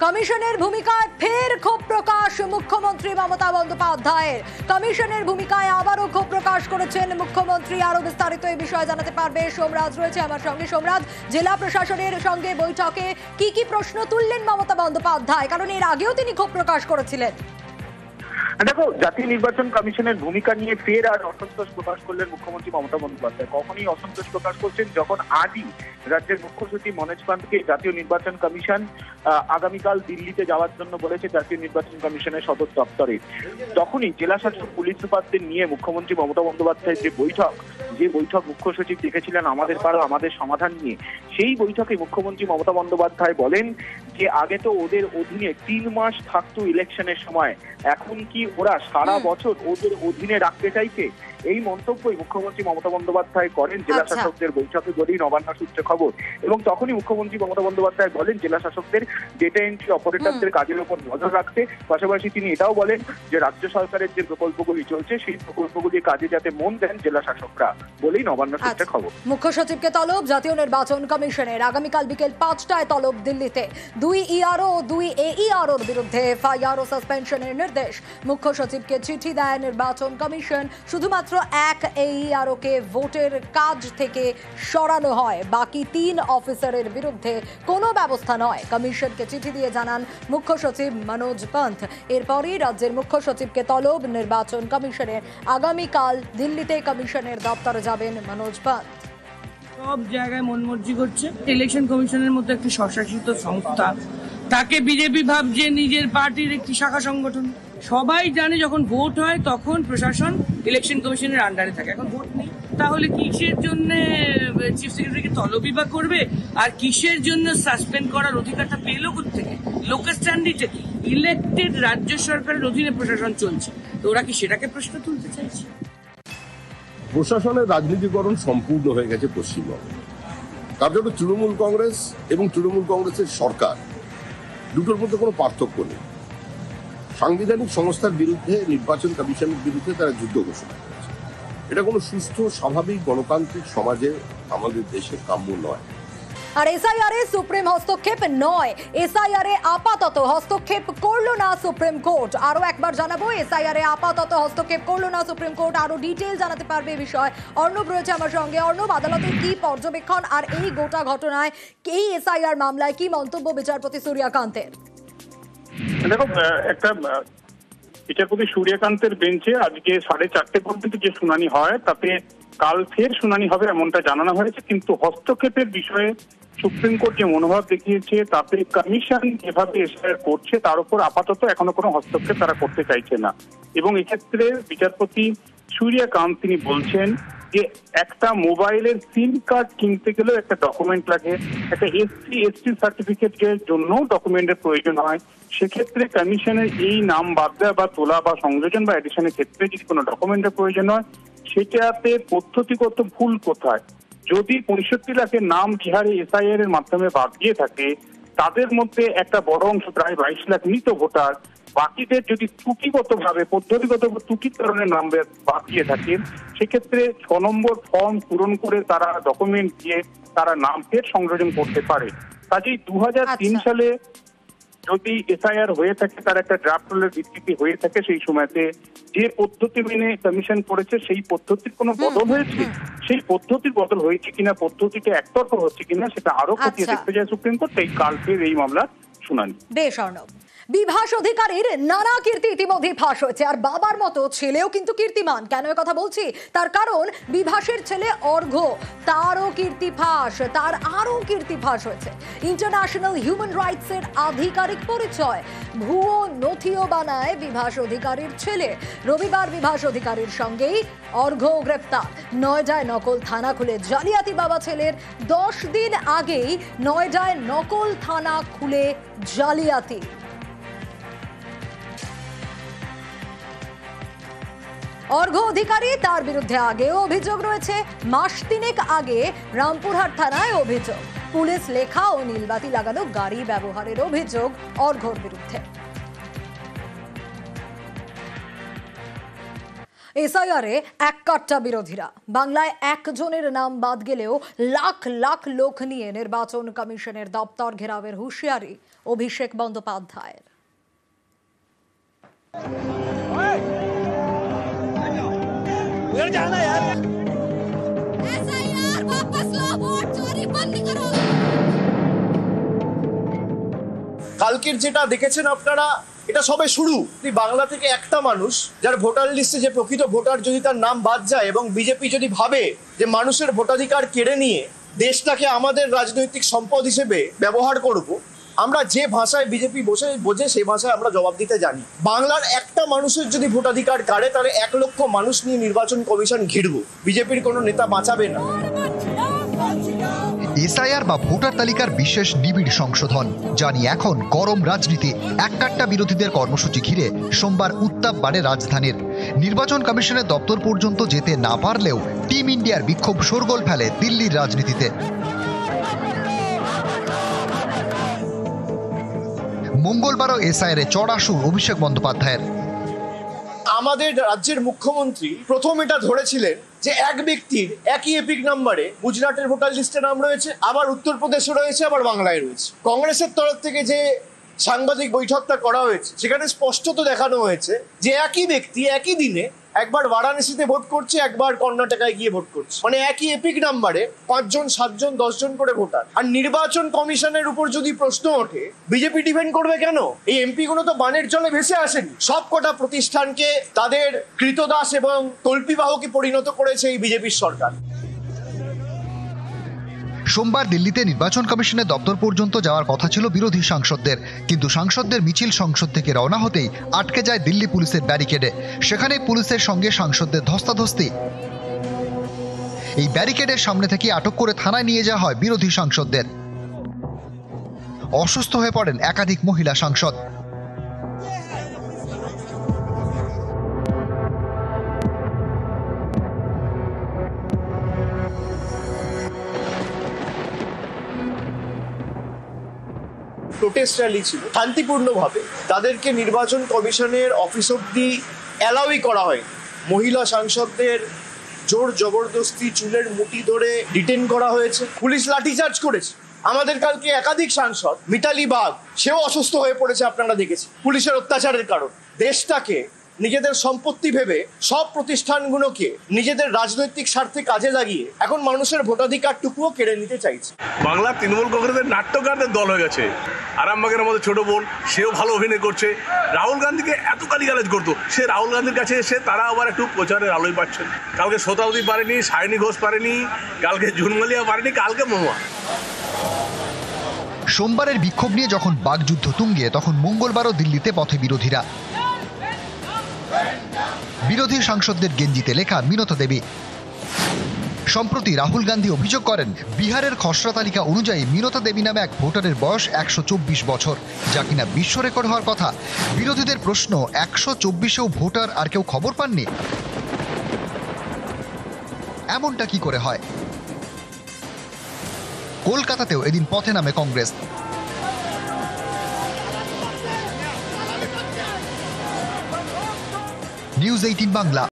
কমিশনের ভূমিকায় ফের ক্ষোভ প্রকাশ মুখ্যমন্ত্রী মমতা বন্দ্যোপাধ্যায়ের। কমিশনের ভূমিকায় আবারও ক্ষোভ প্রকাশ করেছেন মুখ্যমন্ত্রী। আরো বিস্তারিত এই বিষয়ে জানাতে পারবে সোমরাজ রয়েছে আমার সঙ্গে। সোমরাজ, জেলা প্রশাসনের সঙ্গে বৈঠকে কি প্রশ্ন তুললেন মমতা বন্দ্যোপাধ্যায়, কারণ এর আগেও তিনি ক্ষোভ প্রকাশ করেছিলেন? দেখো, জাতীয় নির্বাচন কমিশনের ভূমিকা নিয়ে ফের আর অসন্তোষ প্রকাশ করলেন মুখ্যমন্ত্রী মমতা বন্দ্যোপাধ্যায়। কখনই অসন্তোষ প্রকাশ করছেন যখন আজই রাজ্যের মুখ্য সচিব মনোজ পান্তকে জাতীয় নির্বাচন কমিশন আগামীকাল দিল্লিতে যাওয়ার জন্য বলেছে জাতীয় নির্বাচন কমিশনের সদর দপ্তরে, তখনই জেলা শাসক পুলিশ সুপারদের নিয়ে মুখ্যমন্ত্রী মমতা বন্দ্যোপাধ্যায়ের যে বৈঠক মুখ্য সচিব দেখেছিলেন আমাদের পাড়া আমাদের সমাধান নিয়ে, সেই বৈঠকে মুখ্যমন্ত্রী মমতা বন্দ্যোপাধ্যায় বলেন যে আগে তো ওদের অধীনে 3 মাস থাকতো ইলেকশনের সময়, এখন কি ওরা সারা বছর ওদের অধীনে রাখতে চাইছে? এই মন্তব্যই মুখ্যমন্ত্রী মমতা বন্দ্যোপাধ্যায় করেন জেলা শাসকদের বৈঠকে বলেই নবান্ন সূত্রে খবর। এবং তখনই মুখ্যমন্ত্রী মমতা বন্দ্যোপাধ্যায় বলেন জেলা শাসকদের ডেটা এন্ট্রি অপারেটরদের কাজের উপর নজর রাখতে। পাশাপাশি তিনি এটাও বলেন যে রাজ্য সরকারের যে প্রকল্পগুলি চলছে সেই প্রকল্পগুলি কাজে যাতে মন দেন জেলা শাসকরা, বলেই নবান্ন সূত্রে খবর। মুখ্য সচিবকে তলব জাতীয় নির্বাচন কমিশনের। আগামীকাল বিকেল 5টায় তলব দিল্লিতে। 2 ইআরও ও 2 AEROর বিরুদ্ধে এফআইআর ও সাসপেনশনের নির্দেশ। মুখ্য সচিবকে চিঠি দেয় নির্বাচন কমিশন। শুধুমাত্র 1 AERO কে ভোটের কাজ থেকে সরানো হয়, বাকি 3 অফিসারের বিরুদ্ধে কোনো ব্যবস্থা নয়। কমিশনকে চিঠি দিয়ে জানান মুখ্য সচিব মনোজ পান্ত। এরপরই রাজ্যের মুখ্য সচিবকে তলব নির্বাচন কমিশনের। আগামীকাল দিল্লিতে কমিশনের দপ্তরে যাবেন মনোজ পান্ত। সব জায়গায় মনমর্জি করছে। ইলেকশন কমিশনের মতো একটি স্বশাসিত সংস্থা, তাকে বিজেপি ভাবছে নিজের পার্টির একটি শাখা সংগঠন। সবাই জানে যখন ভোট হয় তখন প্রশাসন ইলেকশন কমিশনের আন্ডারে থাকে। এখন ভোট নেই, তাহলে কিসের জন্য চিফ সেক্রেটারিকে তলবি বা করবে, আর কিসের জন্য সাসপেন্ড করার অধিকারটা পেল কোত্থেকে? লোকাল স্ট্যান্ডিতে ইলেকটেড রাজ্য সরকারের অধীনে প্রশাসন চলছে, তো ওরা কি সেটাকে প্রশ্ন তুলতে চাইছে? প্রশাসনের রাজনীতিকরণ সম্পূর্ণ হয়ে গেছে পশ্চিমবঙ্গে। তার জন্য তৃণমূল কংগ্রেস এবং তৃণমূল কংগ্রেসের সরকার দুটোর মধ্যে কোনো পার্থক্য নেই। সাংবিধানিক সংস্থার বিরুদ্ধে, নির্বাচন কমিশনের বিরুদ্ধে তারা যুদ্ধ ঘোষণা করেছে। এটা কোনো সুস্থ স্বাভাবিক গণতান্ত্রিক সমাজে আমাদের দেশে কাম্য নয়। আর এসআইআরে সুপ্রিম হস্তক্ষেপ নয়। এসআইআরে আপাতত হস্তক্ষেপ করলো না সুপ্রিম কোর্ট। আরো একবার জানাবো, এসআইআরে আপাতত হস্তক্ষেপ করলো না সুপ্রিম কোর্ট। আরো ডিটেইল জানাতে পারবে এই বিষয় অর্ণব রয়েছে আমার সঙ্গে। অর্ণব, আদালতের কি পর্যবেক্ষণ আর এই গোটা ঘটনায়, এই এসআইআর মামলায় কি মন্তব্য বিচারপতি সূর্যকান্তের? দেখো, একটা বিচারপতি সূর্যকান্তের বেঞ্চে আজকে 4:30 পর্যন্ত যে শুনানি হয় তাতে কাল ফের শুনানি হবে এমনটা জানানো হয়েছে। কিন্তু হস্তক্ষেপের বিষয়ে সুপ্রিম কোর্ট যে মনোভাব দেখিয়েছে তাতে কমিশন যেভাবে এসআইআর করছে তার উপর আপাতত এখনো কোনো হস্তক্ষেপ তারা করতে চাইছে না। এবং এক্ষেত্রে বিচারপতি সূর্যকান্ত তিনি বলছেন যে একটা মোবাইলের সিম কার্ড কিনতে গেলেও একটা ডকুমেন্ট লাগে, একটা SC/ST সার্টিফিকেটের জন্য ডকুমেন্টের প্রয়োজন হয়। সেক্ষেত্রে কমিশনের এই নাম বাদ দেওয়া বা তোলা বা সংযোজন বা এডিশনের ক্ষেত্রে যদি কোনো ডকুমেন্টের প্রয়োজন হয়, সেটাতে পদ্ধতিগত ভুল কোথায়? যদি 65 লাখের নাম বিহারে এসআইআর এর মাধ্যমে বাদ দিয়ে থাকে, তাদের মধ্যে একটা বড় অংশ প্রায় 22 লাখ মৃত ভোটার, বাকিদের যদি ত্রুটিগতভাবে পদ্ধতিগত ত্রুটির কারণে নাম বাদ দিয়ে থাকে, সেক্ষেত্রে 6 নম্বর ফর্ম পূরণ করে তারা ডকুমেন্ট দিয়ে তারা নাম ফের সংযোজন করতে পারে। কাজেই 2003 সালে যদি এসআইআর হয়ে থাকে, তার একটা ড্রাফট রোলের ভিত্তিতে হয়ে থাকে, সেই সময়তে যে পদ্ধতি মেনে কমিশন করেছে সেই পদ্ধতির কোনো বদল হয়েছে? সেই পদ্ধতির বদল হয়েছে কিনা, পদ্ধতিটা একতরফা হচ্ছে কিনা, সেটা আরো খতিয়ে দেখতে চায় সুপ্রিম কোর্ট। তাই কাল ফের এই মামলার শুনানি। বেশ অর্ণব, বিভাস অধিকারীর নানা কীর্তি ইতিমধ্যে ফাঁস হয়েছে। আর বাবার মতো ছেলেও কিন্তু কীর্তিমান। কেন কথা বলছি? তার কারণ বিভাসের ছেলে অর্ঘ্য, তারও কীর্তি ফাঁস, তার আরও কীর্তি ফাঁস হয়েছে। ইন্টারন্যাশনাল হিউম্যান রাইটস এর আধিকারিক পরিচয়, ভুয়ো নথিও বানায় বিভাস অধিকারীর ছেলে। রবিবার বিভাস অধিকারীর সঙ্গেই অর্ঘ্য গ্রেপ্তার। নয়ডায় নকল থানা খুলে জালিয়াতি বাবা ছেলের। 10 দিন আগেই নয়ডায় নকল থানা খুলে জালিয়াতি। অর্ঘ্য অধিকারী, তার বিরুদ্ধে আগেও অভিযোগ রয়েছে। মাস 3 আগে রামপুরহাট থানায় অভিযোগ। পুলিশ লেখা ও নীলবাতি লাগানো গাড়ি ব্যবহারের অভিযোগ অর্ঘ্যর বিরুদ্ধে। এসআইআরে এককাট্টা বিরোধীরা। বাংলায় একজনের নাম বাদ গেলেও লাখ লাখ লোক নিয়ে নির্বাচন কমিশনের দপ্তর ঘেরাওয়ের হুঁশিয়ারি অভিষেক বন্দ্যোপাধ্যায়ের। কালকের যেটা দেখেছেন আপনারা, এটা সবে শুরু। বাংলা থেকে একটা মানুষ যার ভোটার লিস্টে যে প্রকৃত ভোটার যদি তার নাম বাদ যায় এবং বিজেপি যদি ভাবে যে মানুষের ভোটাধিকার কেড়ে নিয়ে দেশটাকে আমাদের রাজনৈতিক সম্পদ হিসেবে ব্যবহার করব, আমরা যে ভাষায় বিজেপি বোঝে সেই ভাষায় আমরা জবাব দিতে জানি। বাংলার একটা মানুষের যদি ভোটাধিকার কাড়ে তাহলে 1 লক্ষ মানুষ নিয়ে নির্বাচন কমিশন ঘিরবো, বিজেপির কোনো নেতা বাঁচাবে না। এসআইআর বা ভোটার তালিকার বিশেষ নিবিড় সংশোধন, জানি এখন গরম রাজনীতি। এককাট্টা বিরোধীদের কর্মসূচি ঘিরে সোমবার উত্তাপ বাড়ে রাজধানীর। নির্বাচন কমিশনের দপ্তর পর্যন্ত যেতে না পারলেও টিম ইন্ডিয়ার বিক্ষোভ শোরগোল ফেলে দিল্লির রাজনীতিতে। মঙ্গলবারও এসআইআর এ চড়া সুর অভিষেক বন্দ্যোপাধ্যায়ের। আমাদের রাজ্যের মুখ্যমন্ত্রী প্রথম এটা ধরেছিলেন যে এক ব্যক্তির একই এপিক নাম্বারে গুজরাটের ভোটার লিস্টে নাম রয়েছে, আবার উত্তরপ্রদেশে রয়েছে, আবার বাংলায় রয়েছে। কংগ্রেসের তরফ থেকে যে সাংবাদিক বৈঠকটা করা হয়েছে সেখানে স্পষ্টত দেখানো হয়েছে যে একই ব্যক্তি একই দিনে একবার বারাণসীতে ভোট করছে, একবার কর্ণাটকায় গিয়ে ভোট করছে। মানে একই এপিক নাম্বারে 5 জন 7 জন 10 জন করে ভোটার। আর নির্বাচন কমিশনের উপর যদি প্রশ্ন ওঠে বিজেপি ডিফেন্ড করবে কেন? এই এমপি গুলো তো বানের জলে ভেসে আসেনি। সব কটা প্রতিষ্ঠানকে তাদের কৃতদাস এবং তল্পিবাহকে পরিণত করেছে এই বিজেপির সরকার। সোমবার দিল্লিতে নির্বাচন কমিশনের দপ্তর পর্যন্ত যাওয়ার কথা ছিল বিরোধী সাংসদদের, কিন্তু সাংসদদের মিছিল সংসদ থেকে রওনা হতেই আটকে যায় দিল্লি পুলিশের ব্যারিকেডে। সেখানে পুলিশের সঙ্গে সাংসদদের ধস্তাধস্তি। এই ব্যারিকেডের সামনে থেকে আটক করে থানায় নিয়ে যাওয়া হয় বিরোধী সাংসদদের। অসুস্থ হয়ে পড়েন একাধিক মহিলা সাংসদ। প্রোটেস্ট র্যালি ছিল শান্তিপূর্ণভাবে, তাদেরকে নির্বাচন কমিশনের অফিস অব্দি অ্যালাউই করা হয়। মহিলা সাংসদদের জোর জবরদস্তি চুলের মুঠি ধরে ডিটেন করা হয়েছে, পুলিশ লাঠিচার্জ করেছে। আমাদের কালকে একাধিক সাংসদ, মিতালি বাগ, সেও অসুস্থ হয়ে পড়েছে, আপনারা দেখেছেন, পুলিশের অত্যাচারের কারণ। দেশটাকে নিজেদের সম্পত্তি ভেবে সব প্রতিষ্ঠানগুলোকে নিজেদের রাজনৈতিক স্বার্থে কাজে লাগিয়ে এখন মানুষের ভোটাধিকারটুকুও কেড়ে নিতে চাইছে। বাংলা তৃণমূল কংগ্রেসের নাট্যকারদের দল হয়ে গেছে। আরামবাগের আমাদের ছোট বোন, সেও ভালো অভিনয় করছে। রাহুল গান্ধীকে এত গালিগালাজ করতো, সে রাহুল গান্ধীর কাছে এসে তারা আবার একটু প্রচারের আলোয় পাচ্ছেন। কালকে শতাব্দী পারেনি, সায়নী ঘোষ পারেনি, কালকে জুনমালিয়া পারেনি, কালকে মহুয়া। সোমবারের বিক্ষোভ নিয়ে যখন বাকযুদ্ধ তুঙ্গে, তখন মঙ্গলবারও দিল্লিতে পথে বিরোধীরা। বিরোধী সাংসদদের গেঞ্জিতে লেখা মিনত দেবী। সম্প্রতি রাহুল গান্ধী অভিযোগ করেন, বিহারের খসড়া তালিকা অনুযায়ী মিনত দেবী নামে এক ভোটারের বয়স 124 বছর, যা কিনা বিশ্ব রেকর্ড হওয়ার কথা। বিরোধীদের প্রশ্ন, 124এও ভোটার আর কেউ খবর পাননি? এমনটা কি করে হয়? কলকাতাতেও এদিন পথে নামে কংগ্রেস। নিউজ 18 বাংলা।